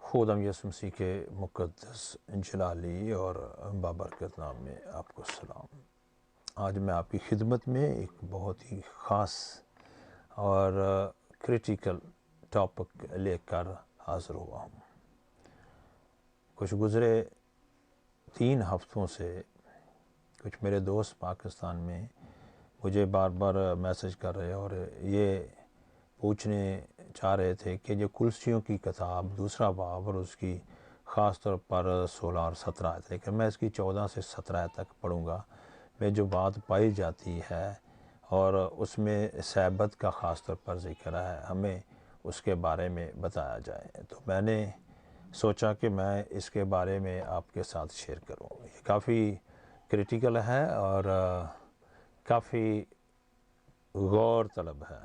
خودم یسوع مسیح کے مقدس جلالی اور بابرکت نام میں آپ کو سلام۔ آج میں آپ کی خدمت میں ایک بہت ہی خاص اور کریٹیکل ٹاپک لے کر حاضر ہوا ہوں۔ کچھ گزرے 3 ہفتوں سے کچھ میرے دوست پاکستان میں مجھے بار بار میسج کر رہے اور یہ پوچھنے چاہ رہے تھے کہ جو کلسیوں کی کتاب دوسرا باب اور اس کی خاص طور پر 16 اور 17 آیت، لیکن میں اس کی 14 سے 17 آیت تک پڑھوں گا، میں جو بات پائی جاتی ہے اور اس میں سبت کا خاص طور پر ذکر ہے، ہمیں اس کے بارے میں بتایا جائے۔ تو میں نے سوچا کہ میں اس کے بارے میں آپ کے ساتھ شیئر کروں۔ یہ کافی کریٹیکل ہے اور کافی غور طلب ہے،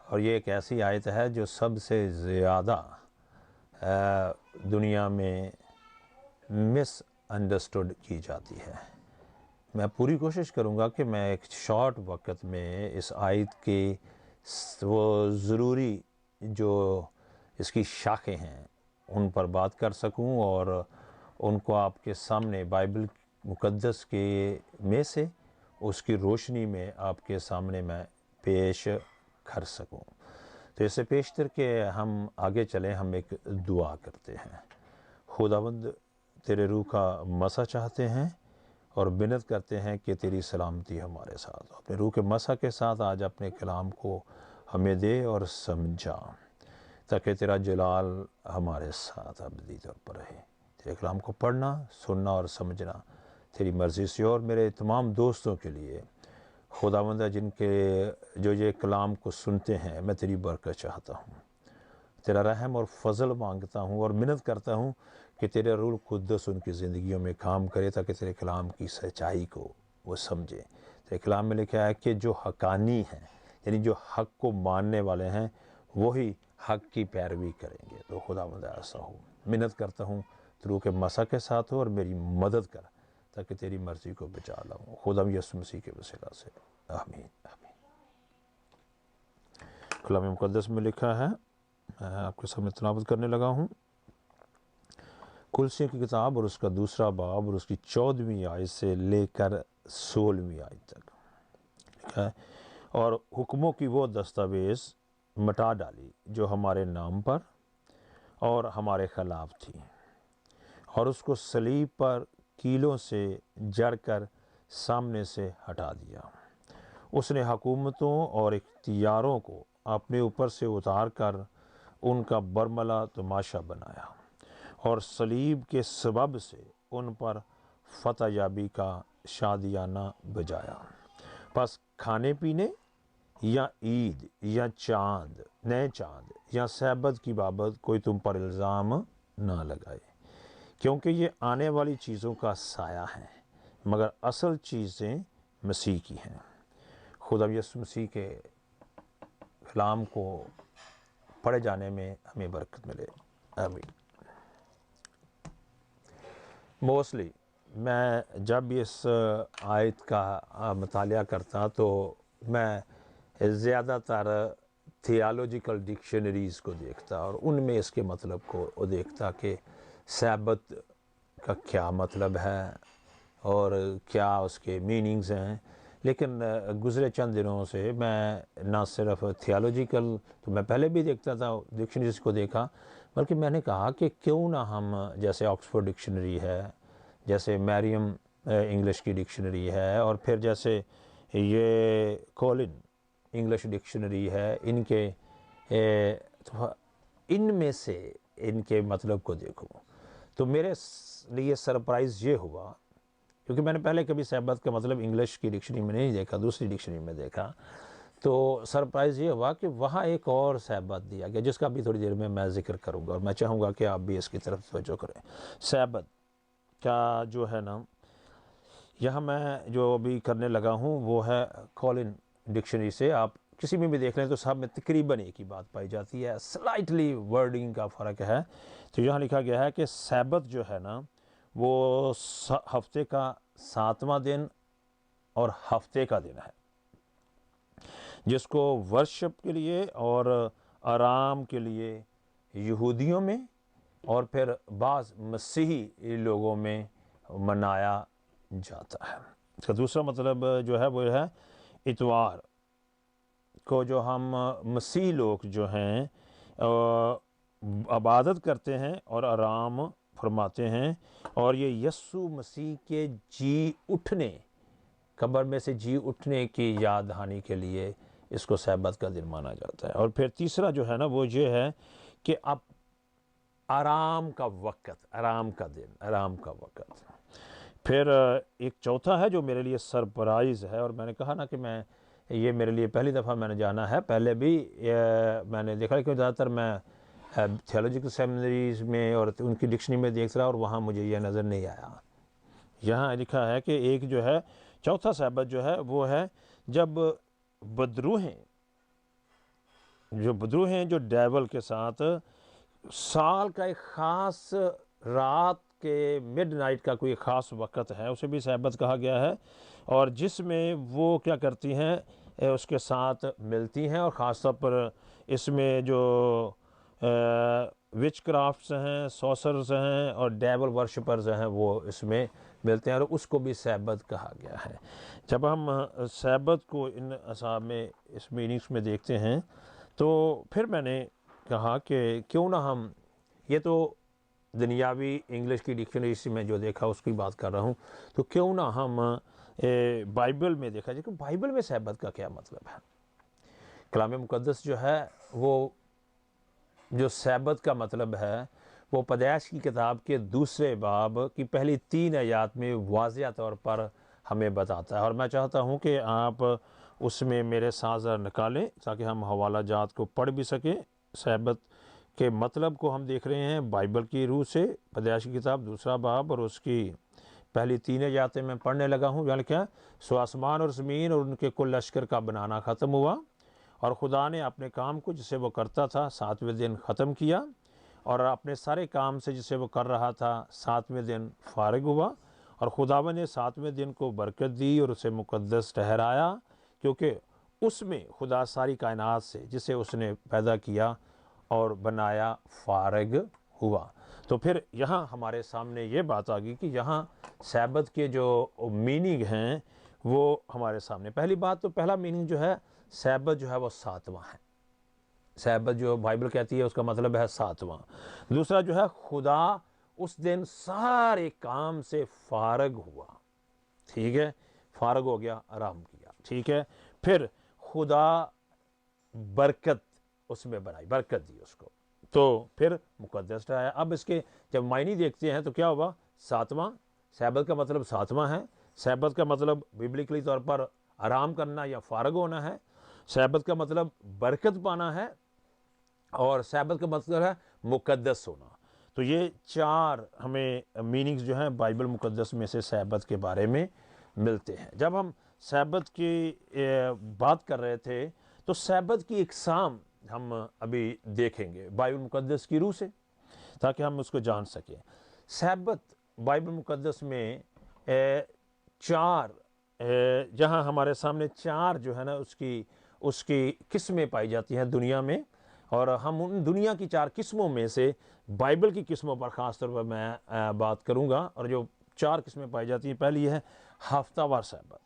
اور یہ ایک ایسی آیت ہے جو سب سے زیادہ دنیا میں مس انڈرسٹوڈ کی جاتی ہے۔ میں پوری کوشش کروں گا کہ میں ایک شارٹ وقت میں اس آیت کی وہ ضروری جو اس کی شاخیں ہیں ان پر بات کر سکوں اور ان کو آپ کے سامنے بائبل مقدس کے میں سے اس کی روشنی میں آپ کے سامنے میں پیش کر سکوں۔ تو اسے پیشتر کے ہم آگے چلیں، ہم ایک دعا کرتے ہیں۔ خداوند، تیرے روح کا مسا چاہتے ہیں اور منت کرتے ہیں کہ تیری سلامتی ہمارے ساتھ، اپنے روح کے مسا کے ساتھ آج اپنے کلام کو ہمیں دے اور سمجھا، تاکہ تیرا جلال ہمارے ساتھ ابدی طور پر رہے۔ تیرے کلام کو پڑھنا، سننا اور سمجھنا تیری مرضی سے، اور میرے تمام دوستوں کے لیے خداوند جن کے جو یہ کلام کو سنتے ہیں، میں تیری برکت چاہتا ہوں، تیرا رحم اور فضل مانگتا ہوں اور منت کرتا ہوں کہ تیرے روح القدس ان کی زندگیوں میں کام کرے، تاکہ تیرے کلام کی سچائی کو وہ سمجھے۔ تیرے کلام میں لکھا ہے کہ جو حقانی ہیں، یعنی جو حق کو ماننے والے ہیں، وہی حق کی پیروی کریں گے۔ تو خداوند ایسا ہو، منت کرتا ہوں تو روح کے مسا کے ساتھ ہو اور میری مدد کر، تاکہ تیری مرضی کو بچا لاؤں، خدا یسوع مسیح کے وسیلہ سے، آمین آمین۔ کلام مقدس میں لکھا ہے، میں آپ کے سامنے تلاوت کرنے لگا ہوں، کلسیوں کی کتاب اور اس کا دوسرا باب اور اس کی 14ویں آیت سے لے کر 16ویں آیت تک لکھا ہے، اور حکموں کی وہ دستاویز مٹا ڈالی جو ہمارے نام پر اور ہمارے خلاف تھی، اور اس کو صلیب پر کیلوں سے جڑ کر سامنے سے ہٹا دیا۔ اس نے حکومتوں اور اختیاروں کو اپنے اوپر سے اتار کر ان کا برملا تماشا بنایا، اور صلیب کے سبب سے ان پر فتح یابی کا شادیانہ بجایا۔ پس کھانے پینے یا عید یا نئے چاند یا سبت کی بابت کوئی تم پر الزام نہ لگائے، کیونکہ یہ آنے والی چیزوں کا سایہ ہے، مگر اصل چیزیں مسیح کی ہیں۔ خدا یسوع مسیح کے کلام کو پڑھے جانے میں ہمیں برکت ملے، آمین۔ موسٹلی میں جب اس آیت کا مطالعہ کرتا تو میں زیادہ تر تھیالوجیکل ڈکشنریز کو دیکھتا اور ان میں اس کے مطلب کو دیکھتا کہ سبت کا کیا مطلب ہے اور کیا اس کے میننگز ہیں، لیکن گزرے چند دنوں سے میں نہ صرف تھیالوجیکل تو میں پہلے بھی دیکھتا تھا، ڈکشنریز کو دیکھا، بلکہ میں نے کہا کہ کیوں نہ ہم جیسے آکسفورڈ ڈکشنری ہے، جیسے میریم انگلش کی ڈکشنری ہے، اور پھر جیسے یہ کولن انگلش ڈکشنری ہے، ان میں سے ان کے مطلب کو دیکھوں تو میرے لیے سرپرائز یہ ہوا، کیونکہ میں نے پہلے کبھی سبت کا مطلب انگلش کی ڈکشنری میں نہیں دیکھا، دوسری ڈکشنری میں دیکھا، تو سرپرائز یہ ہوا کہ وہاں ایک اور سبت دیا گیا، جس کا بھی تھوڑی دیر میں ذکر کروں گا، اور میں چاہوں گا کہ آپ بھی اس کی طرف توجہ کریں۔ سبت کا جو ہے نا، یہاں میں جو ابھی کرنے لگا ہوں وہ ہے کولن ڈکشنری سے، آپ کسی میں بھی دیکھ لیں تو سب میں تقریباً ایک ہی بات پائی جاتی ہے، سلائٹلی ورڈنگ کا فرق ہے۔ تو یہاں لکھا گیا ہے کہ سبت جو ہے نا وہ ہفتے کا 7واں دن اور ہفتے کا دن ہے، جس کو ورشپ کے لیے اور آرام کے لیے یہودیوں میں اور پھر بعض مسیحی لوگوں میں منایا جاتا ہے۔ اس کا دوسرا مطلب جو ہے وہ ہے اتوار کو جو ہم مسیح لوگ جو ہیں عبادت کرتے ہیں اور آرام فرماتے ہیں، اور یہ یسوع مسیح کے جی اٹھنے، قبر میں سے جی اٹھنے کی یاد دہانی کے لیے اس کو سبت کا دن مانا جاتا ہے۔ اور پھر تیسرا جو ہے نا وہ یہ ہے کہ اب آرام کا وقت، آرام کا دن، آرام کا وقت۔ پھر ایک چوتھا ہے جو میرے لیے سرپرائز ہے، اور میں نے کہا نا کہ یہ میرے لیے پہلی دفعہ میں نے جانا ہے، پہلے بھی میں نے دیکھا کہ زیادہ تر میں تھیولوجیکل سیمنریز میں اور ان کی ڈکشنری میں دیکھ رہا، اور وہاں مجھے یہ نظر نہیں آیا۔ یہاں لکھا ہے کہ ایک جو ہے چوتھا سبت جو ہے وہ ہے جب بدروہیں جو ڈیول کے ساتھ سال کا ایک خاص رات کے مڈ نائٹ کا کوئی خاص وقت ہے، اسے بھی سبت کہا گیا ہے، اور جس میں وہ کیا کرتی ہیں اس کے ساتھ ملتی ہیں، اور خاص طور پر اس میں جو وچ کرافٹس ہیں، سوسرز ہیں اور ڈیول ورشپرز ہیں وہ اس میں ملتے ہیں، اور اس کو بھی سبت کہا گیا ہے۔ جب ہم سبت کو ان اصحاب میں اس میننگس میں دیکھتے ہیں تو پھر میں نے کہا کہ کیوں نہ ہم، یہ تو دنیاوی انگلش کی ڈکشنری سے میں جو دیکھا اس کی بات کر رہا ہوں، تو کیوں نہ ہم بائبل میں دیکھا جائے کہ بائبل میں سبت کا کیا مطلب ہے۔ کلام مقدس جو ہے وہ جو سبت کا مطلب ہے وہ پیدائش کی کتاب کے 2 باب کی پہلی 3 آیات میں واضح طور پر ہمیں بتاتا ہے، اور میں چاہتا ہوں کہ آپ اس میں میرے ساتھ نکالیں تاکہ ہم حوالہ جات کو پڑھ بھی سکیں۔ سبت کے مطلب کو ہم دیکھ رہے ہیں بائبل کی روح سے، پیدائش کی کتاب 2 باب اور اس کی پہلی 3 آیاتیں میں پڑھنے لگا ہوں۔ یعنی کیا؟ سو آسمان اور زمین اور ان کے کل لشکر کا بنانا ختم ہوا، اور خدا نے اپنے کام کو جسے وہ کرتا تھا 7ویں دن ختم کیا، اور اپنے سارے کام سے جسے وہ کر رہا تھا 7ویں دن فارغ ہوا، اور خداوند نے 7ویں دن کو برکت دی اور اسے مقدس ٹھہرایا، کیونکہ اس میں خدا ساری کائنات سے جسے اس نے پیدا کیا اور بنایا فارغ ہوا۔ تو پھر یہاں ہمارے سامنے یہ بات آ گئی کہ یہاں سبت کے جو میننگ ہیں وہ ہمارے سامنے، پہلی بات تو پہلا میننگ جو ہے سبت جو ہے وہ 7واں ہے۔ سبت جو بائبل کہتی ہے اس کا مطلب ہے 7واں۔ دوسرا جو ہے خدا اس دن سارے کام سے فارغ ہوا، ٹھیک ہے، فارغ ہو گیا، آرام کیا، ٹھیک ہے۔ پھر خدا برکت اس میں بنائی، برکت دی اس کو، تو پھر مقدس ٹھہرایا۔ اب اس کے جب معنی دیکھتے ہیں تو کیا ہوا؟ 7واں، سبت کا مطلب 7واں ہے۔ سبت کا مطلب بیبلیکلی طور پر آرام کرنا یا فارغ ہونا ہے، سبت کا مطلب برکت پانا ہے، اور سبت کا مطلب ہے مقدس ہونا۔ تو یہ 4 ہمیں میننگز جو ہیں بائبل مقدس میں سے سبت کے بارے میں ملتے ہیں۔ جب ہم سبت کی بات کر رہے تھے تو سبت کی اقسام ہم ابھی دیکھیں گے بائبل مقدس کی روح سے تاکہ ہم اس کو جان سکیں۔ سبت بائبل مقدس میں 4 جہاں ہمارے سامنے 4 جو ہے نا اس کی قسمیں پائی جاتی ہیں دنیا میں، اور ہم ان دنیا کی 4 قسموں میں سے بائبل کی قسموں پر خاص طور پر میں بات کروں گا، اور جو 4 قسمیں پائی جاتی ہیں، پہلی ہے ہفتہ وار سبت۔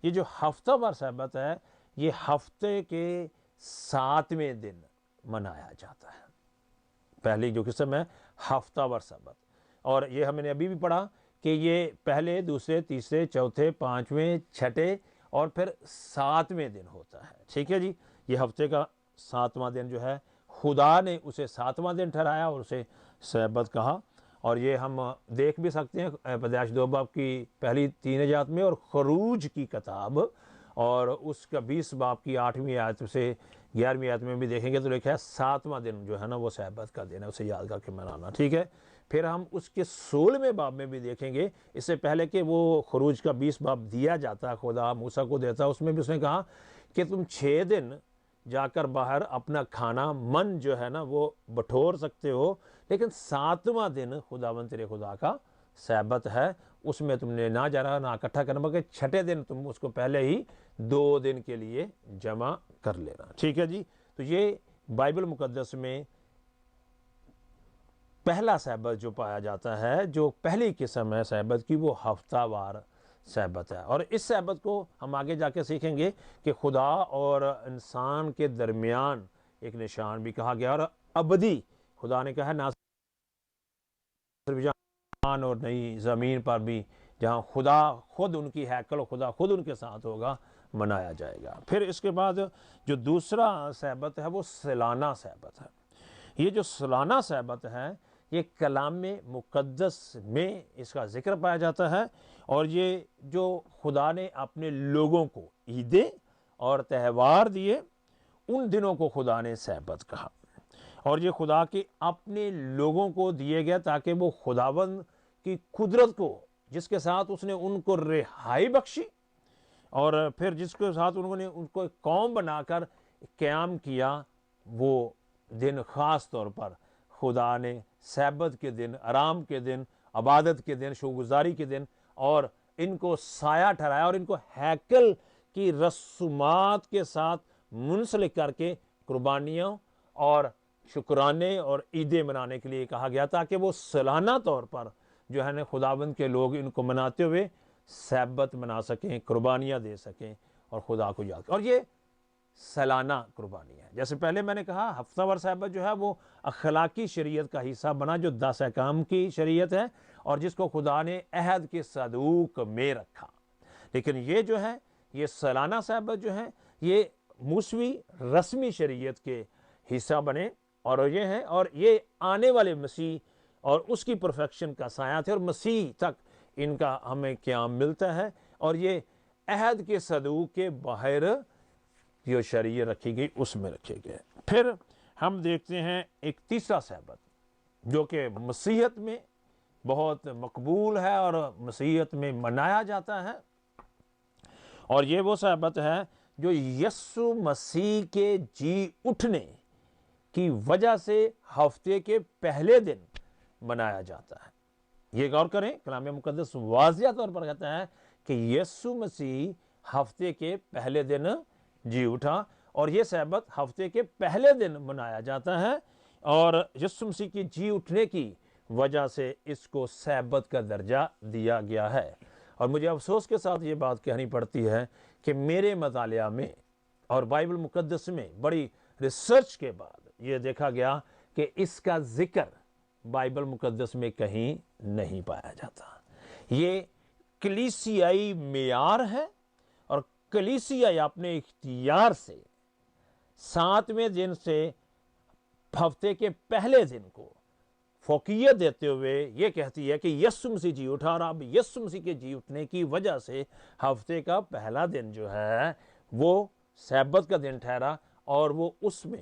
یہ جو ہفتہ وار سبت ہے یہ ہفتے کے 7ویں دن منایا جاتا ہے۔ پہلی جو قسم ہے ہفتہ وار سبت، اور یہ ہم نے ابھی بھی پڑھا کہ یہ پہلے، دوسرے، تیسرے، چوتھے، 5ویں، 6ٹھے اور پھر 7ویں دن ہوتا ہے، ٹھیک ہے جی۔ یہ ہفتے کا 7واں دن جو ہے خدا نے اسے 7واں دن ٹھہرایا اور اسے سبت کہا، اور یہ ہم دیکھ بھی سکتے ہیں پیدائش 2 باب کی پہلی 3 آیات میں، اور خروج کی کتاب اور اس کا 20 باب کی 8ویں آیت سے 11ویں آیت میں بھی دیکھیں گے تو لکھا ہے 7واں دن جو ہے نا وہ سبت کا دن ہے، اسے یاد کر کے منانا، ٹھیک ہے۔ پھر ہم اس کے 16ویں باب میں بھی دیکھیں گے، اس سے پہلے کہ وہ خروج کا 20 باب دیا جاتا، خدا موسیٰ کو دیتا، اس میں بھی اس نے کہا کہ تم 6 دن جا کر باہر اپنا کھانا من جو ہے نا وہ بٹور سکتے ہو، لیکن 7واں دن خداوند تیرے خدا کا سبت ہے، اس میں تم نے نہ جا رہا نہ اکٹھا کرنا، بلکہ 6ٹھے دن تم اس کو پہلے ہی 2 دن کے لیے جمع کر لینا، ٹھیک ہے جی۔ تو یہ بائبل مقدس میں پہلا سبت جو پایا جاتا ہے، جو پہلی قسم ہے سبت کی، وہ ہفتہ وار سبت ہے۔ اور اس سبت کو ہم آگے جا کے سیکھیں گے کہ خدا اور انسان کے درمیان ایک نشان بھی کہا گیا، اور ابدی خدا نے کہا نہ صرف جہاں اور نئی زمین پر بھی، جہاں خدا خود ان کی ہیکل، خدا خود ان کے ساتھ ہوگا، منایا جائے گا۔ پھر اس کے بعد جو دوسرا سبت ہے وہ سالانہ سبت ہے۔ یہ جو سالانہ سبت ہے یہ کلام مقدس میں اس کا ذکر پایا جاتا ہے، اور یہ جو خدا نے اپنے لوگوں کو عیدیں اور تہوار دیے، ان دنوں کو خدا نے سبت کہا، اور یہ خدا کے اپنے لوگوں کو دیے گئے تاکہ وہ خداوند کی قدرت کو، جس کے ساتھ اس نے ان کو رہائی بخشی، اور پھر جس کے ساتھ انہوں نے ان کو ایک قوم بنا کر قیام کیا، وہ دن خاص طور پر خدا نے سبت کے دن، آرام کے دن، عبادت کے دن، شکرگزاری کے دن، اور ان کو سایہ ٹھہرایا، اور ان کو ہیکل کی رسومات کے ساتھ منسلک کر کے قربانیاں اور شکرانے اور عیدیں منانے کے لیے کہا گیا، تاکہ وہ سالانہ طور پر جو ہے نا خداوند کے لوگ ان کو مناتے ہوئے سبت منا سکیں، قربانیاں دے سکیں اور خدا کو یاد کریں۔ اور یہ سالانہ قربانی ہے، جیسے پہلے میں نے کہا ہفتہ وار سبت جو ہے وہ اخلاقی شریعت کا حصہ بنا، جو 10 احکام کی شریعت ہے، اور جس کو خدا نے عہد کے صدوق میں رکھا۔ لیکن یہ جو ہے، یہ سالانہ سبت جو ہے، یہ موسوی رسمی شریعت کے حصہ بنے، اور یہ ہے، اور یہ آنے والے مسیح اور اس کی پرفیکشن کا سایہ تھے، اور مسیح تک ان کا ہمیں قیام ملتا ہے، اور یہ عہد کے صدوق کے باہر جو شریعت رکھی گئی اس میں رکھے گئے۔ پھر ہم دیکھتے ہیں ایک تیسرا سبت جو کہ مسیحیت میں بہت مقبول ہے اور مسیحیت میں منایا جاتا ہے، اور یہ وہ سبت ہے جو یسوع مسیح کے جی اٹھنے کی وجہ سے ہفتے کے پہلے دن منایا جاتا ہے۔ یہ غور کریں، کلام مقدس واضح طور پر کہتا ہے کہ یسوع مسیح ہفتے کے پہلے دن جی اٹھا، اور یہ سبت ہفتے کے پہلے دن منایا جاتا ہے، اور یسوع مسیح کی جی اٹھنے کی وجہ سے اس کو سبت کا درجہ دیا گیا ہے۔ اور مجھے افسوس کے ساتھ یہ بات کہنی پڑتی ہے کہ میرے مطالعہ میں اور بائبل مقدس میں بڑی ریسرچ کے بعد یہ دیکھا گیا کہ اس کا ذکر بائبل مقدس میں کہیں نہیں پایا جاتا۔ یہ کلیسیائی معیار ہے، اور کلیسیائی اپنے اختیار سے 7ویں دن سے ہفتے کے پہلے دن کو فوقیت دیتے ہوئے یہ کہتی ہے کہ یسوع مسیح جی اٹھا، اور اب یسوع مسیح کے جی اٹھنے کی وجہ سے ہفتے کا پہلا دن جو ہے وہ سبت کا دن ٹھہرا، اور وہ اس میں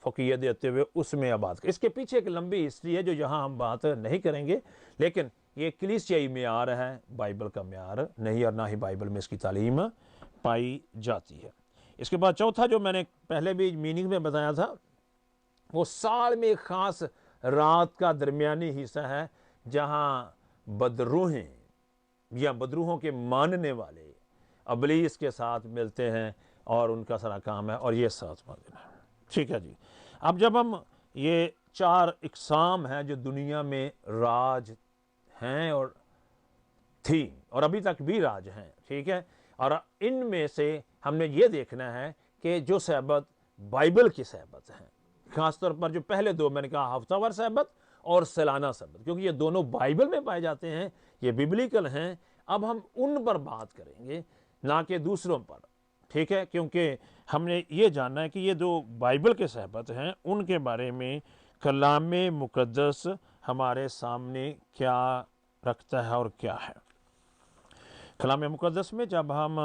فوقیت دیتے ہوئے اس میں آباد کر۔ اس کے پیچھے ایک لمبی ہسٹری ہے جو یہاں ہم بات نہیں کریں گے، لیکن یہ کلیسیائی معیار ہے، بائبل کا معیار نہیں، اور نہ ہی بائبل میں اس کی تعلیم پائی جاتی ہے۔ اس کے بعد چوتھا جو میں نے پہلے بھی میننگ میں بتایا تھا، وہ سال میں ایک خاص رات کا درمیانی حصہ ہے جہاں بدروہیں یا بدروہوں کے ماننے والے ابلیس کے ساتھ ملتے ہیں، اور ان کا سارا کام ہے، اور یہ 7واں دن ہے۔ ٹھیک ہے جی۔ اب جب ہم یہ 4 اقسام ہیں جو دنیا میں راج ہیں اور تھی، اور ابھی تک بھی راج ہیں، ٹھیک ہے، اور ان میں سے ہم نے یہ دیکھنا ہے کہ جو سبت بائبل کی سبت ہیں، خاص طور پر جو پہلے 2 میں نے کہا ہفتہ وار سبت اور سالانہ سبت، کیونکہ یہ دونوں بائبل میں پائے جاتے ہیں، یہ بیبلیکل ہیں۔ اب ہم ان پر بات کریں گے، نہ کہ دوسروں پر، ٹھیک ہے، کیونکہ ہم نے یہ جاننا ہے کہ یہ جو بائبل کے سبت ہیں ان کے بارے میں کلام مقدس ہمارے سامنے کیا رکھتا ہے اور کیا ہے۔ کلام مقدس میں جب ہم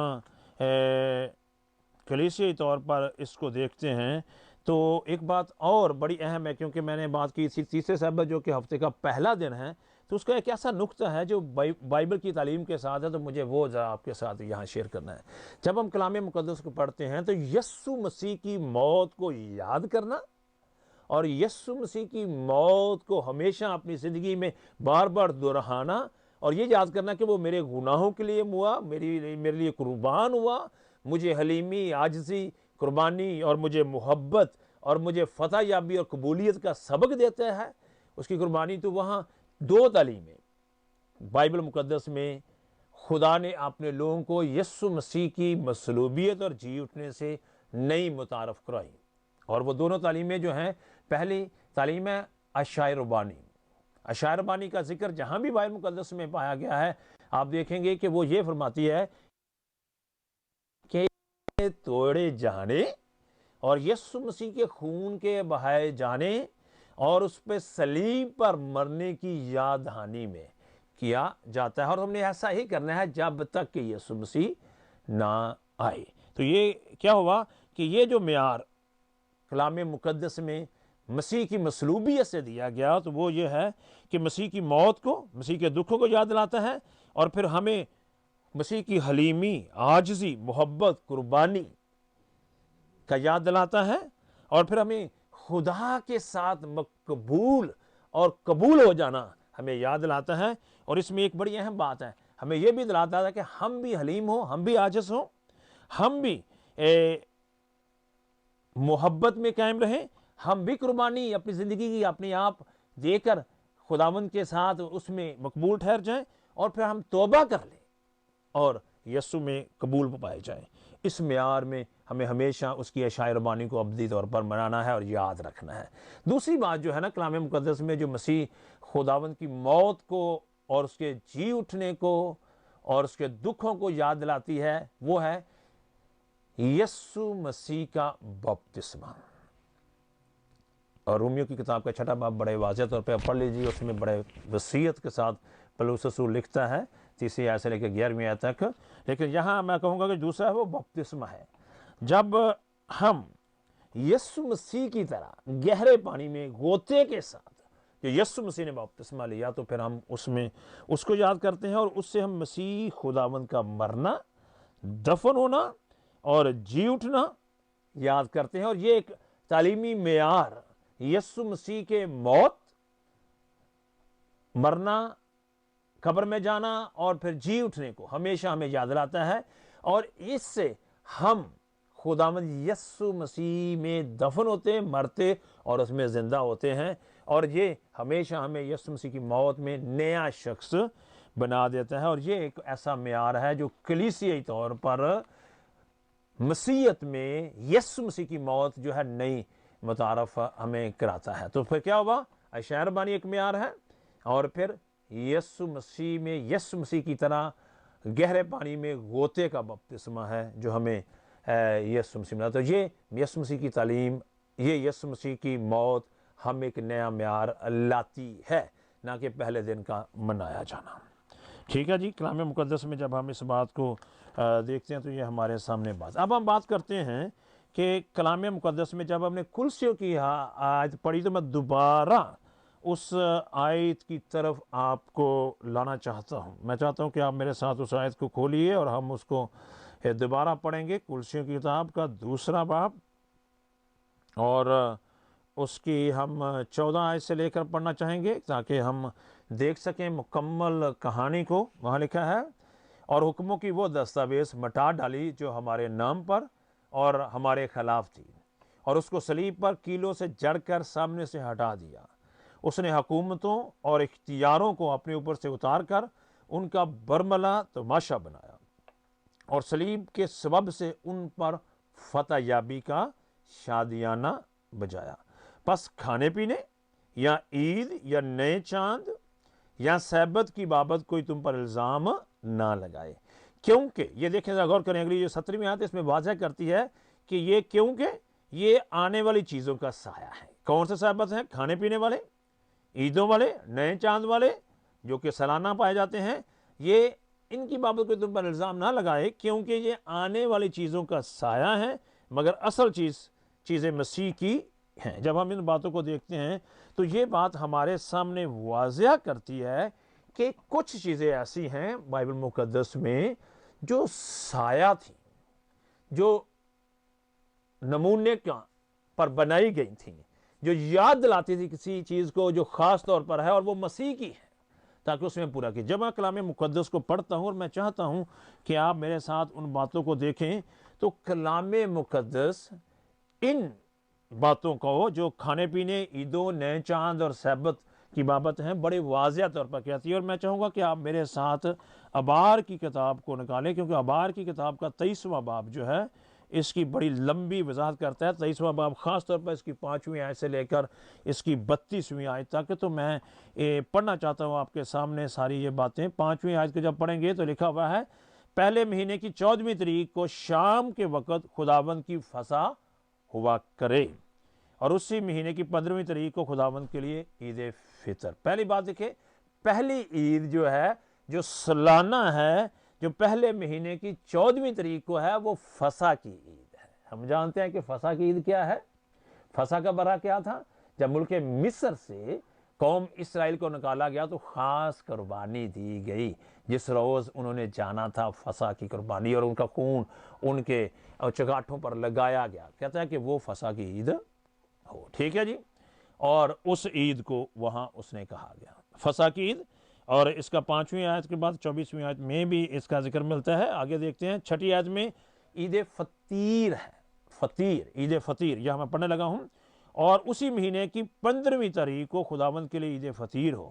کلیسیائی طور پر اس کو دیکھتے ہیں تو ایک بات اور بڑی اہم ہے، کیونکہ میں نے بات کی تھی تیسرے سبت جو کہ ہفتے کا پہلا دن ہے، تو اس کا ایک ایسا نقطہ ہے جو بائبل کی تعلیم کے ساتھ ہے، تو مجھے وہ ذرا آپ کے ساتھ یہاں شیئر کرنا ہے۔ جب ہم کلام مقدس کو پڑھتے ہیں تو یسوع مسیح کی موت کو یاد کرنا، اور یسوع مسیح کی موت کو ہمیشہ اپنی زندگی میں بار بار دہرانا، اور یہ یاد کرنا کہ وہ میرے گناہوں کے لیے ہوا، میرے لیے قربان ہوا، مجھے حلیمی، عاجزی، قربانی، اور مجھے محبت، اور مجھے فتح یابی اور قبولیت کا سبق دیتا ہے، اس کی قربانی تو وہاں دو تعلیمیں بائبل مقدس میں خدا نے اپنے لوگوں کو یسوع مسیح کی مصلوبیت اور جی اٹھنے سے نئی متعارف کرائی، اور وہ دونوں تعلیمیں جو ہیں، پہلی تعلیم ہے اشعیا ربانی۔ اشعیا ربانی کا ذکر جہاں بھی بائبل مقدس میں پایا گیا ہے، آپ دیکھیں گے کہ وہ یہ فرماتی ہے کہ توڑے جانے اور یسوع مسیح کے خون کے بہائے جانے اور اس پہ صلیب پر مرنے کی یاد دہانی میں کیا جاتا ہے، اور ہم نے ایسا ہی کرنا ہے جب تک کہ یسوع مسیح نہ آئے۔ تو یہ کیا ہوا کہ یہ جو معیار کلام مقدس میں مسیح کی مصلوبیت سے دیا گیا، تو وہ یہ ہے کہ مسیح کی موت کو، مسیح کے دکھوں کو یاد دلاتا ہے، اور پھر ہمیں مسیح کی حلیمی، عاجزی، محبت، قربانی کا یاد دلاتا ہے، اور پھر ہمیں خدا کے ساتھ مقبول اور قبول ہو جانا ہمیں یاد دلاتا ہے۔ اور اس میں ایک بڑی اہم بات ہے، ہمیں یہ بھی دلاتا ہے کہ ہم بھی حلیم ہوں، ہم بھی عاجز ہوں، ہم بھی محبت میں قائم رہیں، ہم بھی قربانی اپنی زندگی کی اپنے آپ دے کر خداوند کے ساتھ اس میں مقبول ٹھہر جائیں، اور پھر ہم توبہ کر لیں اور یسوع میں قبول پائے جائیں۔ اس معیار میں ہمیں ہمیشہ اس کی اشعیا ربانی کو ابدی طور پر منانا ہے اور یاد رکھنا ہے۔ دوسری بات جو ہے نا، کلام مقدس میں جو مسیح خداوند کی موت کو اور اس کے جی اٹھنے کو اور اس کے دکھوں کو یاد دلاتی ہے، وہ ہے یسوع مسیح کا بپتسمہ۔ اور رومیو کی کتاب کا 6 باب بڑے واضح طور پہ پڑھ لیجیے، اس میں بڑے وصیت کے ساتھ پولس رسول لکھتا ہے 3 آیت سے لے کے 11 آیت تک۔ لیکن یہاں میں کہوں گا کہ دوسرا ہے وہ بپتسمہ ہے، جب ہم یسوع مسیح کی طرح گہرے پانی میں غوطے کے ساتھ جو یسوع مسیح نے بپتسمہ لیا، تو پھر ہم اس میں اس کو یاد کرتے ہیں، اور اس سے ہم مسیح خداوند کا مرنا، دفن ہونا اور جی اٹھنا یاد کرتے ہیں۔ اور یہ ایک تعلیمی معیار یسوع مسیح کے موت، مرنا، قبر میں جانا اور پھر جی اٹھنے کو ہمیشہ ہمیں یاد دلاتا ہے، اور اس سے ہم خداوند یسوع مسیح میں دفن ہوتے، مرتے اور اس میں زندہ ہوتے ہیں، اور یہ ہمیشہ ہمیں یسوع مسیح کی موت میں نیا شخص بنا دیتا ہے۔ اور یہ ایک ایسا معیار ہے جو کلیسیائی طور پر مسیحیت میں یسوع مسیح کی موت جو ہے نئی متعارف ہمیں کراتا ہے۔ تو پھر کیا ہوا؟ اشعیا ربانی ایک معیار ہے، اور پھر یسوع مسیح میں یسوع مسیح کی طرح گہرے پانی میں غوطے کا بپتسمہ ہے جو ہمیں یسوع مسیح ملا۔ تو یہ یسوع مسیح کی تعلیم، یہ یسوع مسیح کی موت ہم ایک نیا معیار لاتی ہے، نہ کہ پہلے دن کا منایا جانا۔ ٹھیک ہے جی، کلام مقدس میں جب ہم اس بات کو دیکھتے ہیں تو یہ ہمارے سامنے بات۔ اب ہم بات کرتے ہیں کہ کلام مقدس میں جب ہم نے کلسیوں کی آیت پڑھی، تو میں دوبارہ اس آیت کی طرف آپ کو لانا چاہتا ہوں۔ میں چاہتا ہوں کہ آپ میرے ساتھ اس آیت کو کھولیے اور ہم اس کو دوبارہ پڑھیں گے۔ کلسیوں کی کتاب کا 2 باب، اور اس کی ہم 14 آیت سے لے کر پڑھنا چاہیں گے تاکہ ہم دیکھ سکیں مکمل کہانی کو۔ وہاں لکھا ہے، اور حکموں کی وہ دستاویز مٹا ڈالی جو ہمارے نام پر اور ہمارے خلاف تھی، اور اس کو صلیب پر کیلوں سے جڑ کر سامنے سے ہٹا دیا۔ اس نے حکومتوں اور اختیاروں کو اپنے اوپر سے اتار کر ان کا برملا تماشا بنایا، اور صلیب کے سبب سے ان پر فتح یابی کا شادیانہ بجایا۔ پس کھانے پینے یا عید یا نئے چاند یا سبت کی بابت کوئی تم پر الزام نہ لگائے، کیونکہ یہ دیکھیں ذرا غور کریں، اگلی جو 17ویں آیت اس میں واضح کرتی ہے کہ یہ کیونکہ یہ آنے والی چیزوں کا سایہ ہے۔ کون سے سبت ہیں؟ کھانے پینے والے، عیدوں والے، نئے چاند والے جو کہ سالانہ پائے جاتے ہیں، یہ ان کی بابت کوئی تم پر الزام نہ لگائے، کیونکہ یہ آنے والی چیزوں کا سایہ ہے، مگر اصل چیزیں مسیح کی ہیں۔ جب ہم ان باتوں کو دیکھتے ہیں تو یہ بات ہمارے سامنے واضح کرتی ہے کہ کچھ چیزیں ایسی ہیں بائبل مقدس میں جو سایہ تھیں، جو نمونے پر بنائی گئی تھیں، جو یاد دلاتی تھی کسی چیز کو جو خاص طور پر ہے، اور وہ مسیح کی ہے، تاکہ اس میں پورا کی۔ جب میں کلام مقدس کو پڑھتا ہوں اور میں چاہتا ہوں کہ آپ میرے ساتھ ان باتوں کو دیکھیں، تو کلام مقدس ان باتوں کو جو کھانے پینے، عیدوں، نئے چاند اور سبت کی بابت ہیں بڑے واضح طور پر کہتی ہے۔ اور میں چاہوں گا کہ آپ میرے ساتھ ابار کی کتاب کو نکالیں، کیونکہ ابار کی کتاب کا 23واں باب جو ہے اس کی بڑی لمبی وضاحت کرتا ہے۔ 23واں باب خاص طور پر اس کی 5ویں آیت سے لے کر اس کی 32ویں آیت تک، تو میں پڑھنا چاہتا ہوں آپ کے سامنے ساری یہ باتیں۔ 5ویں آیت کو جب پڑھیں گے تو لکھا ہوا ہے، پہلے مہینے کی 14ویں تاریخ کو شام کے وقت خداوند کی فسح ہوا کرے، اور اسی مہینے کی 15ویں تاریخ کو خداوند کے لیے عید فطر۔ پہلی بات دیکھیں، پہلی عید جو ہے جو سالانہ ہے، جو پہلے مہینے کی 14ویں تاریخ کو ہے، وہ فسح کی عید ہے۔ ہم جانتے ہیں کہ فسح کی عید کیا ہے۔ فسح کا برا کیا تھا؟ جب ملک مصر سے قوم اسرائیل کو نکالا گیا تو خاص قربانی دی گئی، جس روز انہوں نے جانا تھا فسح کی قربانی، اور ان کا خون ان کے چگاٹھوں پر لگایا گیا۔ کہتا ہے کہ وہ فسح کی عید ہو، ٹھیک ہے جی۔ اور اس عید کو وہاں اس نے کہا گیا فسح کی عید۔ اور اس کا 5ویں آیت کے بعد 24ویں آیت میں بھی اس کا ذکر ملتا ہے۔ آگے دیکھتے ہیں 6ٹھی آیت میں عید فطیر ہے، فطیر، عید فطیر، یہاں میں پڑھنے لگا ہوں۔ اور اسی مہینے کی 15ویں تاریخ کو خداوند کے لیے عید فطیر ہو،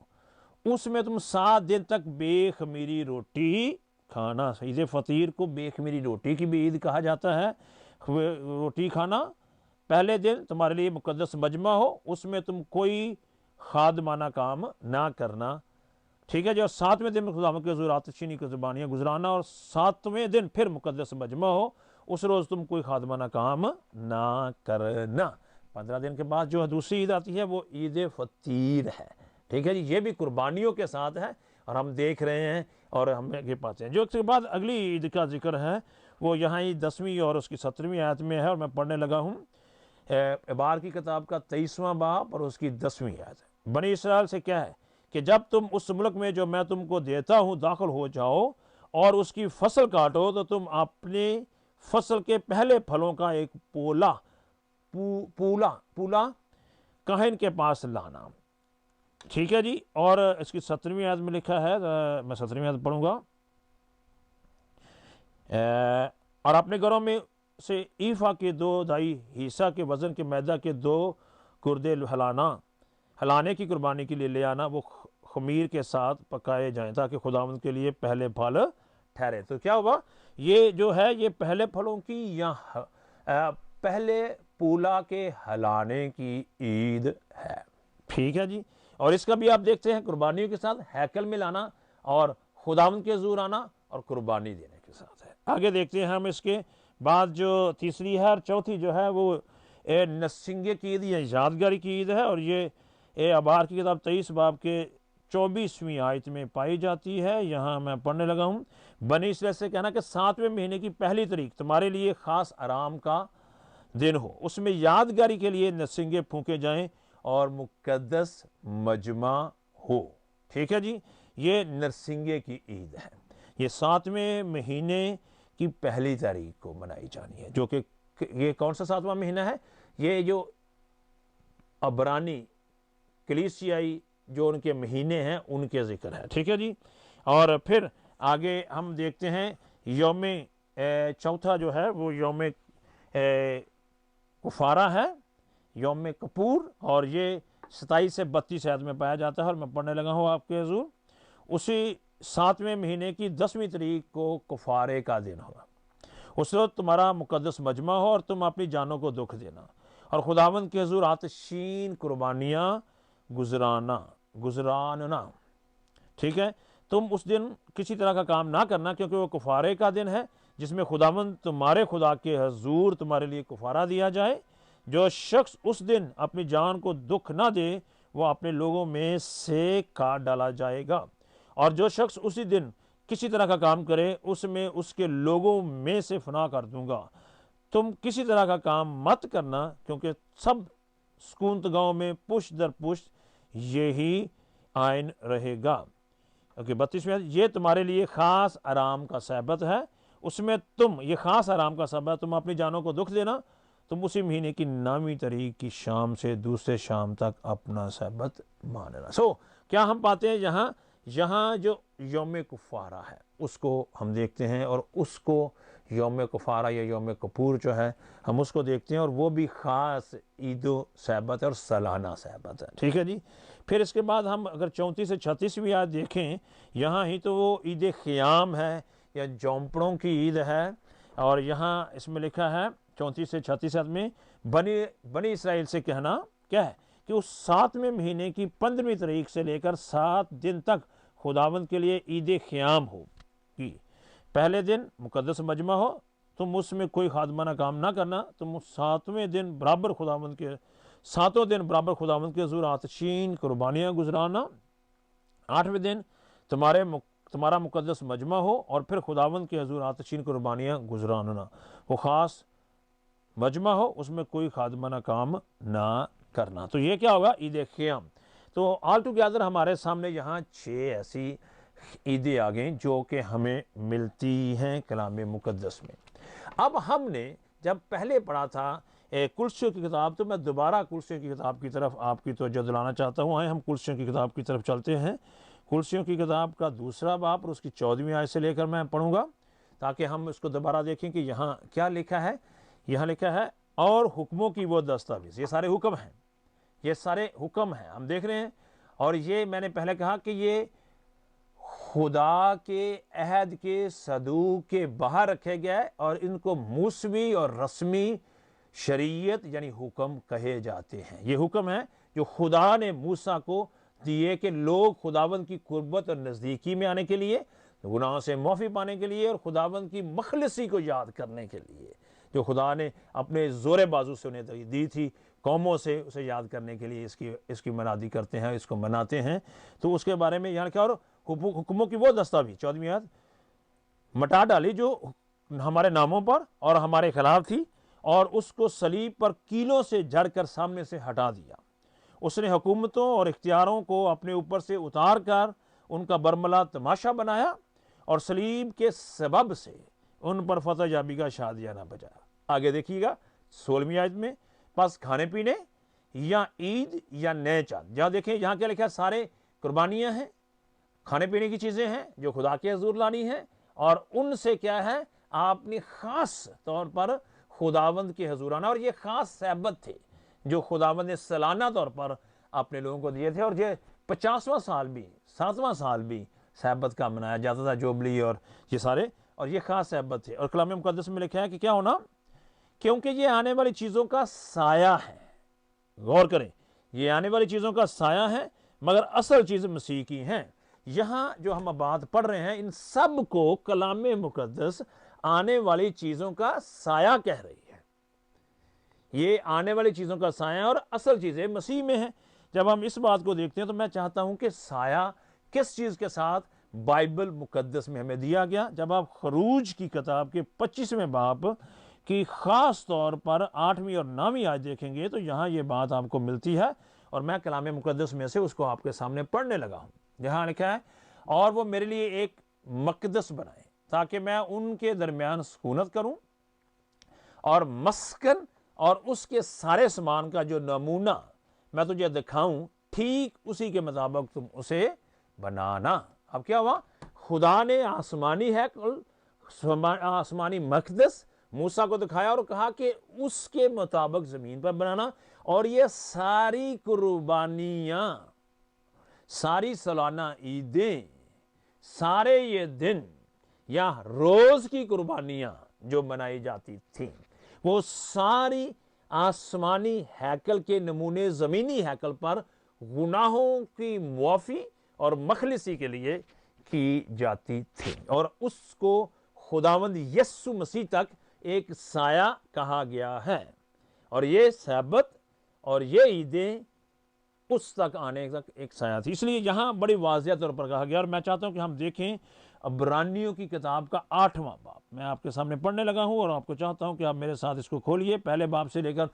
اس میں تم 7 دن تک بے خمیری روٹی کھانا۔ عید فطیر کو بے خمیری روٹی کی بھی عید کہا جاتا ہے۔ روٹی کھانا، پہلے دن تمہارے لیے مقدس مجمع ہو، اس میں تم کوئی خادمانہ کام نہ کرنا، ٹھیک ہے جی۔ اور 7ویں دن خداوند کے حضور آتشینی کی زبانیاں گزرانا، اور 7ویں دن پھر مقدس مجمع ہو، اس روز تم کوئی خادمانہ کام نہ کرنا۔ 15 دن کے بعد جو دوسری عید آتی ہے وہ عید فطیر ہے، ٹھیک ہے جی۔ یہ بھی قربانیوں کے ساتھ ہے، اور ہم دیکھ رہے ہیں اور ہم یہ پاتے ہیں۔ جو اس کے بعد اگلی عید کا ذکر ہے وہ یہاں ہی 10ویں اور اس کی 17ویں آیت میں ہے، اور میں پڑھنے لگا ہوں ابار کی کتاب کا 23واں باب اور اس کی 10ویں آیت۔ بنی اسرائیل سے کیا ہے کہ جب تم اس ملک میں جو میں تم کو دیتا ہوں داخل ہو جاؤ اور اس کی فصل کاٹو، تو تم اپنے فصل کے پہلے پھلوں کا ایک پولا کاہن کے پاس لانا، ٹھیک ہے جی۔ اور اس کی 17ویں آیت میں لکھا ہے، میں 17ویں آیت پڑھوں گا، اور اپنے گھروں میں سے ایفا کے 2 دائی حصہ کے وزن کے میدہ کے 2 گردے ہلانے کی قربانی کے لیے لے آنا، وہ خمیر کے ساتھ پکائے جائیں تاکہ خداوند کے لیے پہلے پھل ٹھہرے۔ تو کیا ہوا؟ یہ جو ہے یہ پہلے پھلوں کی یا پہلے پولا کے ہلانے کی عید ہے، ٹھیک ہے جی۔ اور اس کا بھی آپ دیکھتے ہیں قربانیوں کے ساتھ ہیکل میں لانا اور خداوند کے حضور آنا اور قربانی دینے کے ساتھ ہے۔ آگے دیکھتے ہیں ہم اس کے بعد جو تیسری ہے اور چوتھی جو ہے وہ نسنگے کی عید یا یادگاری کی عید ہے، اور یہ ابار کی کتاب 23 باب کے 24ویں آیت میں پائی جاتی ہے۔ یہاں میں پڑھنے لگا ہوں، بنی اسرائیل سے کہنا کہ 7ویں مہینے کی پہلی تاریخ تمہارے لیے خاص آرام کا دن ہو، اس میں یادگاری کے لیے نسنگے پھونکے جائیں اور مقدس مجمع ہو، ٹھیک ہے جی۔ یہ نرسنگے کی عید ہے، یہ 7ویں مہینے کی پہلی تاریخ کو منائی جانی ہے، جو کہ یہ کون سا 7واں مہینہ ہے؟ یہ جو عبرانی کلیسیائی جو ان کے مہینے ہیں ان کے ذکر ہے، ٹھیک ہے جی۔ اور پھر آگے ہم دیکھتے ہیں یوم چوتھا جو ہے وہ یوم کفارہ ہے، یوم کپور، اور یہ 27 سے 32 آیت میں پایا جاتا ہے، اور میں پڑھنے لگا ہوں آپ کے حضور۔ اسی 7ویں مہینے کی 10ویں تاریخ کو کفارے کا دن ہوگا، اس وقت تمہارا مقدس مجمع ہو اور تم اپنی جانوں کو دکھ دینا اور خداوند کے حضور آتشین قربانیاں گزراننا، ٹھیک ہے۔ تم اس دن کسی طرح کا کام نہ کرنا، کیونکہ وہ کفارے کا دن ہے جس میں خداوند تمہارے خدا کے حضور تمہارے لیے کفارہ دیا جائے۔ جو شخص اس دن اپنی جان کو دکھ نہ دے وہ اپنے لوگوں میں سے کاٹ ڈالا جائے گا، اور جو شخص اسی دن کسی طرح کا کام کرے اس میں اس کے لوگوں میں سے فنا کر دوں گا۔ تم کسی طرح کا کام مت کرنا، کیونکہ سب سکونت گاؤں میں پشت در پشت یہی آئین رہے گا۔ 32 میں یہ تمہارے لیے خاص آرام کا سبت ہے، اس میں تم یہ خاص آرام کا سبت تم اپنی جانوں کو دکھ دینا، تم اسی مہینے کی 9ویں تاریخ کی شام سے دوسرے شام تک اپنا سبت ماننا۔ کیا ہم پاتے ہیں یہاں جو یوم کفارہ ہے اس کو ہم دیکھتے ہیں، اور اس کو یوم کفارہ یا یوم کپور جو ہے ہم اس کو دیکھتے ہیں، اور وہ بھی خاص عید و سبت اور سالانہ سبت ہے، ٹھیک ہے جی۔ پھر اس کے بعد ہم اگر 34 سے 36 بھی آیت دیکھیں، یہاں ہی تو وہ عید خیام ہے یا جھونپڑوں کی عید ہے، اور یہاں اس میں لکھا ہے 34 سے 36 آیت میں بنی اسرائیل سے کہنا کیا ہے کہ اس 7ویں مہینے کی 15ویں تاریخ سے لے کر 7 دن تک خداوند کے لیے عید خیام ہو گی۔ پہلے دن مقدس مجمع ہو، تم اس میں کوئی خادمانہ کام نہ کرنا، تم 7ویں دن برابر خداوند کے 7 دن برابر خداوند کے حضور آتشین قربانیاں گزرانا۔ 8ویں دن تمہارا مقدس مجمع ہو اور پھر خداوند کے حضور آتشین قربانیاں گزرانا، وہ خاص مجمع ہو، اس میں کوئی خادمانہ کام نہ کرنا۔ تو یہ کیا ہوگا؟ عید خیام۔ تو آل ٹوگیدر ہمارے سامنے یہاں 6 ایسی عیدیں آ گئیں جو کہ ہمیں ملتی ہیں کلام مقدس میں۔ اب ہم نے جب پہلے پڑھا تھا کلسیوں کی کتاب، تو میں دوبارہ کلسیوں کی کتاب کی طرف آپ کی توجہ دلانا چاہتا ہوں۔ آئے ہم کلسیوں کی کتاب کی طرف چلتے ہیں۔ کلسیوں کی کتاب کا 2 باب اور اس کی 14ویں آیت سے لے کر میں پڑھوں گا تاکہ ہم اس کو دوبارہ دیکھیں کہ یہاں کیا لکھا ہے۔ یہاں لکھا ہے اور حکموں کی وہ دستاویز، یہ سارے حکم ہیں، یہ سارے حکم ہیں ہم دیکھ رہے ہیں، اور یہ میں نے پہلے کہا کہ یہ خدا کے عہد کے صدوق کے باہر رکھے گئے اور ان کو موسمی اور رسمی شریعت یعنی حکم کہے جاتے ہیں۔ یہ حکم ہیں جو خدا نے موسیٰ کو دیے کہ لوگ خداوند کی قربت اور نزدیکی میں آنے کے لیے، گناہوں سے معافی پانے کے لیے اور خداوند کی مخلصی کو یاد کرنے کے لیے، جو خدا نے اپنے زور بازو سے انہیں دی تھی قوموں سے، اسے یاد کرنے کے لیے اس کی منادی کرتے ہیں، اس کو مناتے ہیں۔ تو اس کے بارے میں یہاں کیا، اور حکموں کی وہ دستاویز 14ویں آیت مٹا ڈالی جو ہمارے ناموں پر اور ہمارے خلاف تھی، اور اس کو صلیب پر کیلوں سے جڑ کر سامنے سے ہٹا دیا۔ اس نے حکومتوں اور اختیاروں کو اپنے اوپر سے اتار کر ان کا برملا تماشا بنایا اور صلیب کے سبب سے ان پر فتح یابی کا شادیانہ بجایا۔ آگے دیکھیے گا 16ویں آیت میں، پس کھانے پینے یا عید یا نئے چاند، جہاں دیکھیں یہاں کیا لکھا ہے، سارے قربانیاں ہیں، کھانے پینے کی چیزیں ہیں جو خدا کے حضور لانی ہیں، اور ان سے کیا ہے، آپ نے خاص طور پر خداوند کے حضور آنا، اور یہ خاص سبت تھے جو خداوند نے سالانہ طور پر اپنے لوگوں کو دیے تھے، اور یہ 50واں سال بھی 7واں سال بھی سبت کا منایا جاتا تھا، جوبلی اور یہ سارے، اور یہ خاص سبت تھے۔ اور کلام مقدس میں لکھا ہے کہ کیا ہونا، کیونکہ یہ آنے والی چیزوں کا سایہ ہے۔ غور کریں، یہ آنے والی چیزوں کا سایہ ہے مگر اصل چیز مسیح کی ہیں۔ یہاں جو ہم بات پڑھ رہے ہیں ان سب کو کلام مقدس آنے والی چیزوں کا سایہ کہہ رہی ہے۔ یہ آنے والی چیزوں کا سایہ اور اصل چیزیں مسیح میں ہیں۔ جب ہم اس بات کو دیکھتے ہیں تو میں چاہتا ہوں کہ سایہ کس چیز کے ساتھ بائبل مقدس میں ہمیں دیا گیا۔ جب آپ خروج کی کتاب کے 25ویں باب کی خاص طور پر 8ویں اور 9ویں آیت دیکھیں گے تو یہاں یہ بات آپ کو ملتی ہے، اور میں کلام مقدس میں سے اس کو آپ کے سامنے پڑھنے لگا ہوں۔ یہاں لکھا ہے، اور وہ میرے لیے ایک مقدس بنائے تاکہ میں ان کے درمیان سکونت کروں، اور مسکن اور اس کے سارے سامان کا جو نمونہ میں تجھے دکھاؤں، ٹھیک اسی کے مطابق تم اسے بنانا۔ اب کیا ہوا، خدا نے آسمانی آسمانی مقدس موسیٰ کو دکھایا اور کہا کہ اس کے مطابق زمین پر بنانا، اور یہ ساری قربانیاں، ساری سالانہ عیدیں، سارے یہ دن یا روز کی قربانیاں جو منائی جاتی تھیں، وہ ساری آسمانی ہیکل کے نمونے زمینی ہیکل پر گناہوں کی معافی اور مخلصی کے لیے کی جاتی تھی، اور اس کو خداوند یسوع مسیح تک ایک سایہ کہا گیا ہے، اور یہ سبت اور یہ عیدیں اس تک آنے تک ایک سایہ تھی۔ اس لیے یہاں بڑی واضح طور پر کہا گیا، اور میں چاہتا ہوں کہ ہم دیکھیں عبرانیوں کی کتاب کا 8واں باب میں آپ کے سامنے پڑھنے لگا ہوں، اور آپ کو چاہتا ہوں کہ آپ میرے ساتھ اس کو کھولیے۔ پہلے باب سے لے کر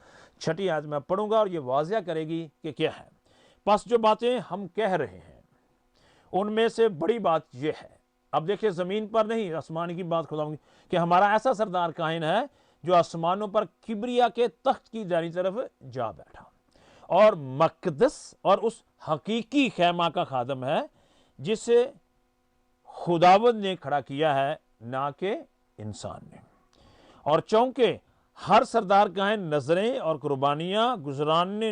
6 آیت میں پڑھوں گا، اور یہ واضح کرے گی کہ کیا ہے۔ پس جو باتیں ہم کہہ رہے ہیں ان میں سے بڑی بات یہ ہے، اب دیکھیں زمین پر نہیں، آسمان کی بات خدا کہ ہمارا ایسا سردار کائن ہے جو آسمانوں پر کبریا کے تخت کی دائیں طرف جا بیٹھا، اور مقدس اور اس حقیقی خیمہ کا خادم ہے جسے خداوند نے کھڑا کیا ہے، نہ کہ انسان نے۔ اور چونکہ ہر سردار کائن نظریں اور قربانیاں گزرانے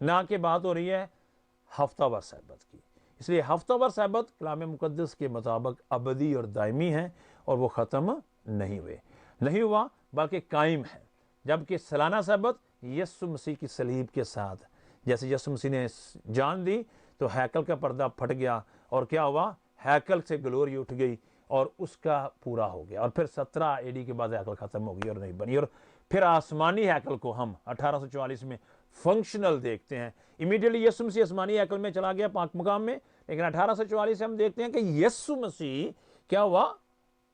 نہ کہ بات ہو رہی ہے ہفتہ ور صحبت کی۔ اس لیے ہفتہ ور صحبت کلام مقدس کے مطابق ابدی اور دائمی ہے، اور وہ ختم نہیں ہوا بلکہ قائم ہے، جبکہ سالانہ صحبت یسوع مسیح کی صلیب کے ساتھ، جیسے یسوع مسیح نے جان دی تو ہیکل کا پردہ پھٹ گیا، اور کیا ہوا؟ ہیکل سے گلوری اٹھ گئی اور اس کا پورا ہو گیا، اور پھر 17 AD کے بعد ہیکل ختم ہو گئی اور نہیں بنی، اور پھر آسمانی ہیکل کو ہم 1844 میں فنکشنل دیکھتے ہیں۔ امیڈیٹلی یسوع مسیح آسمانی ہیکل میں چلا گیا، پاک مقام میں، لیکن 1844 سے ہم دیکھتے ہیں کہ یسوع مسیح کیا ہوا؟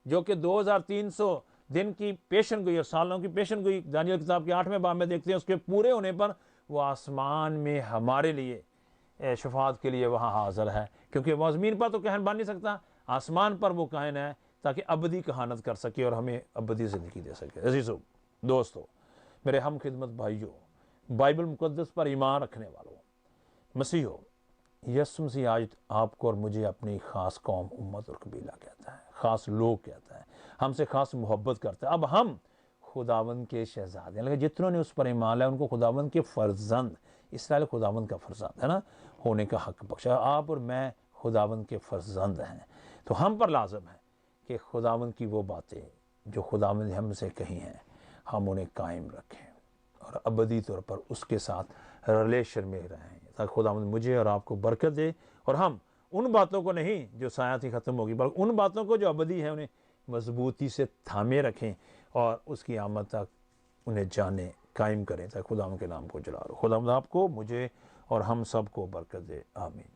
جو کہ 2300 دن کی پیشن گوئی اور سالوں کی پیشن گوئی دانیل کتاب کے 8ویں باب میں دیکھتے ہیں، اس کے پورے ہونے پر وہ آسمان میں ہمارے لیے شفاعت کے لیے وہاں حاضر ہے، کیونکہ وہ زمین پر تو کہن بن نہیں سکتا، آسمان پر وہ کہن ہے تاکہ ابدی کہانت کر سکے اور ہمیں ابدی زندگی دے سکے۔ عزیزو، دوستو، میرے ہم خدمت بھائیو، بائبل مقدس پر ایمان رکھنے والوں، مسیحو، یسوع مسیح آج آپ کو اور مجھے اپنی خاص قوم، امت اور قبیلہ کہتا ہے، خاص لوگ کہتا ہے، ہم سے خاص محبت کرتا ہے۔ اب ہم خداوند کے شہزادے ہیں، لیکن جتنوں نے اس پر ایمان لیا ان کو خداوند کے فرزند، اسرائیل خداوند کا فرزند ہے نا، ہونے کا حق بخشا۔ آپ اور میں خداوند کے فرزند ہیں، تو ہم پر لازم ہے کہ خداوند کی وہ باتیں جو خداوند نے ہم سے کہی ہیں ہم انہیں قائم رکھیں اور ابدی طور پر اس کے ساتھ ریلیشن میں رہیں، تاکہ خداوند مجھے اور آپ کو برکت دے، اور ہم ان باتوں کو نہیں جو سایہ ہی ختم ہوگی، بلکہ ان باتوں کو جو ابدی ہے انہیں مضبوطی سے تھامے رکھیں اور اس کی آمد تک انہیں جانیں، قائم کریں، تاکہ خداوند کے نام کو جلا لو۔ خداوند آپ کو، مجھے اور ہم سب کو برکت دے، آمین۔